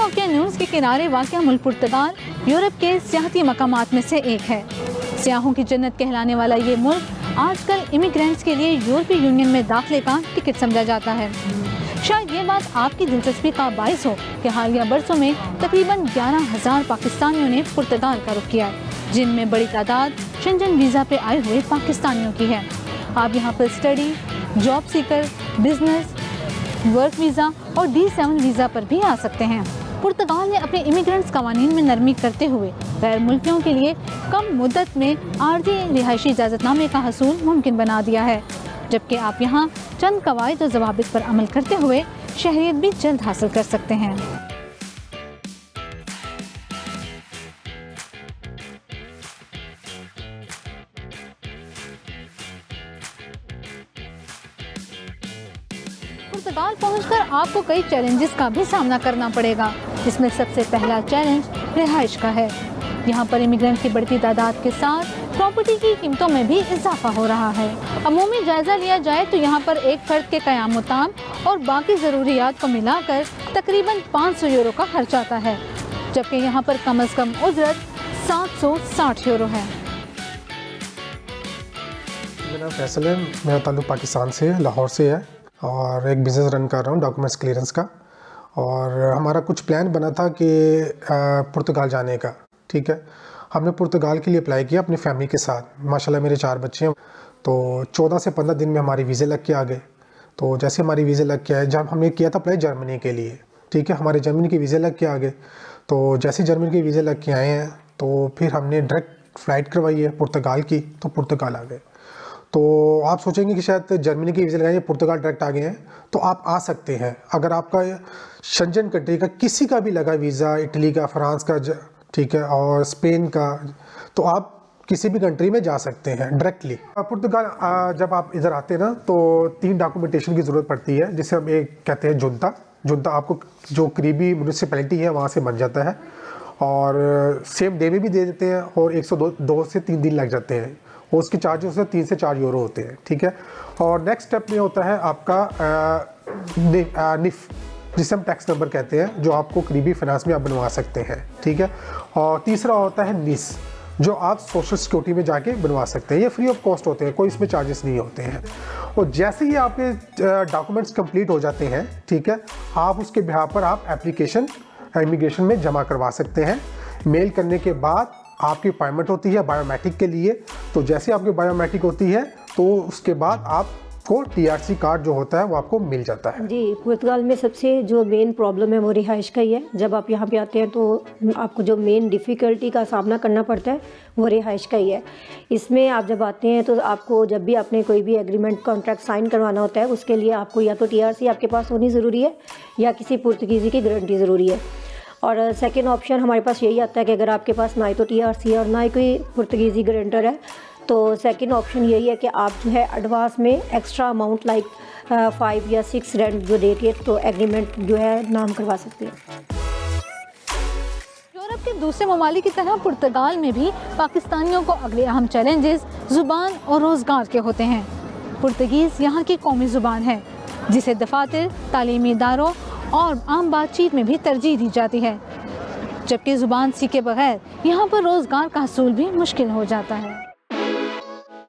ओकेनूस के किनारे वाक़या मुल्क पुर्तगाल यूरोप के सियाहती मकामात में से एक है। सियाहों की जन्नत कहलाने वाला ये मुल्क आजकल इमिग्रेंट्स के लिए यूरोपीय यूनियन में दाखिले का टिकट समझा जाता है। शायद ये बात आपकी दिलचस्पी का बाइस हो कि हालिया बरसों में तकरीबन 11,000 पाकिस्तानियों ने पुर्तगाल का रुख किया है, जिनमें बड़ी तादाद शेंजन वीज़ा पे आए हुए पाकिस्तानियों की है। आप यहाँ पर study, job seeker, business, work visa और D7 वीज़ा पर भी आ सकते हैं। पुर्तगाल ने अपने इमिग्रेंट्स कवानीन में नरमी करते हुए गैर मुल्कियों के लिए कम मुद्दत में आर्जी रिहायशी इजाज़तनामे का हसूल मुमकिन बना दिया है, जबकि आप यहाँ चंद कवायद और ज़वाबित पर अमल करते हुए शहरियत भी जल्द हासिल कर सकते हैं। पुर्तगाल पहुंचकर आपको कई चैलेंजेस का भी सामना करना पड़ेगा, जिसमें सबसे पहला चैलेंज रिहाइश का है। यहाँ पर इमिग्रेंट की बढ़ती तादाद के साथ प्रॉपर्टी की कीमतों में भी इजाफा हो रहा है। अमूमी जायजा लिया जाए तो यहाँ पर एक फर्द के क़याम और बाकी ज़रूरियात को मिलाकर तकरीबन 500 यूरो का खर्च आता है, जबकि यहाँ पर कम अज़ कम उजरत 760 यूरो है। मेरा फैसल है, मेरा ताल्लुक़ पाकिस्तान से, लाहौर से है और एक बिज़नेस रन कर रहा हूँ डॉक्यूमेंट्स क्लियरेंस का। और हमारा कुछ प्लान बना था कि पुर्तगाल जाने का, ठीक है। हमने पुर्तगाल के लिए अप्लाई किया अपनी फैमिली के साथ। माशाल्लाह मेरे 4 बच्चे हैं, तो 14 से 15 दिन में हमारी वीज़े लग के आ गए। तो जैसे हमारी वीज़े लग के आए, जब हमने किया था अप्लाई जर्मनी के लिए, ठीक है, हमारे जर्मनी के वीज़े लग के आ गए। तो जैसे जर्मनी के वीज़े लग के आए हैं तो फिर हमने डायरेक्ट फ़्लाइट करवाई है पुर्तगाल की, तो पुर्तगाल आ गए। तो आप सोचेंगे कि शायद जर्मनी की वीज़ा लगाएंगे, पुर्तगाल डायरेक्ट आ गए हैं, तो आप आ सकते हैं। अगर आपका शेंजन कंट्री का किसी का भी लगा वीज़ा, इटली का, फ्रांस का, ठीक है, और स्पेन का, तो आप किसी भी कंट्री में जा सकते हैं डायरेक्टली। पुर्तगाल जब आप इधर आते हैं ना, तो 3 डॉक्यूमेंटेशन की ज़रूरत पड़ती है, जिसे हम एक कहते हैं जुनता आपको जो करीबी म्यूनिसिपैलिटी है वहाँ से बन जाता है, और सेम डे में भी दे देते हैं, और 102 से 3 दिन लग जाते हैं, और उसके चार्जेस 3 से 4 यूरो होते हैं, ठीक है। और नेक्स्ट स्टेप में होता है आपका निफ, जिसे हम टैक्स नंबर कहते हैं, जो आपको करीबी फाइनेंस में आप बनवा सकते हैं, ठीक है। और तीसरा होता है निस, जो आप सोशल सिक्योरिटी में जाके बनवा सकते हैं। ये फ्री ऑफ कॉस्ट होते हैं, कोई इसमें चार्जेस नहीं होते हैं। और जैसे ही आपके डॉक्यूमेंट्स कंप्लीट हो जाते हैं, ठीक है, आप उसके बिहार पर आप एप्लीकेशन इमिग्रेशन में जमा करवा सकते हैं। मेल करने के बाद आपकी अपॉइंटमेंट होती है बायोमेट्रिक के लिए। तो जैसे आपकी बायोमेट्रिक होती है तो उसके बाद आपको TRC कार्ड जो होता है वो आपको मिल जाता है। जी, पुर्तगाल में सबसे जो मेन प्रॉब्लम है वो रिहाइश का ही है। जब आप यहाँ पे आते हैं तो आपको जो मेन डिफ़िकल्टी का सामना करना पड़ता है वो रिहाइश का ही है। इसमें आप जब आते हैं तो आपको जब भी आपने कोई भी एग्रीमेंट कॉन्ट्रैक्ट साइन करवाना होता है, उसके लिए आपको या तो TRC आपके पास होनी ज़रूरी है या किसी पुर्तगीज़ी की गारंटी ज़रूरी है। और सेकेंड ऑप्शन हमारे पास यही आता है कि अगर आपके पास ना ही तो TRC है और ना ही कोई पुर्तगीज़ी गारंटर है, तो सेकेंड ऑप्शन यही है कि आप जो है एडवांस में एक्स्ट्रा अमाउंट लाइक 5 या 6 रेंट जो दे के तो एग्रीमेंट जो है नाम करवा सकते हैं। यूरोप के दूसरे ममालिक की तरह पुर्तगाल में भी पाकिस्तानियों को अगले अहम चैलेंजेस ज़ुबान और रोज़गार के होते हैं। पुर्तगीज़ यहाँ की कौमी ज़ुबान है, जिसे दफातर, तालीमी इदारों और आम बातचीत में भी तरजीह दी जाती है, जबकि ज़ुबान सीखे बगैर यहाँ पर रोज़गार का हसूल भी मुश्किल हो जाता है।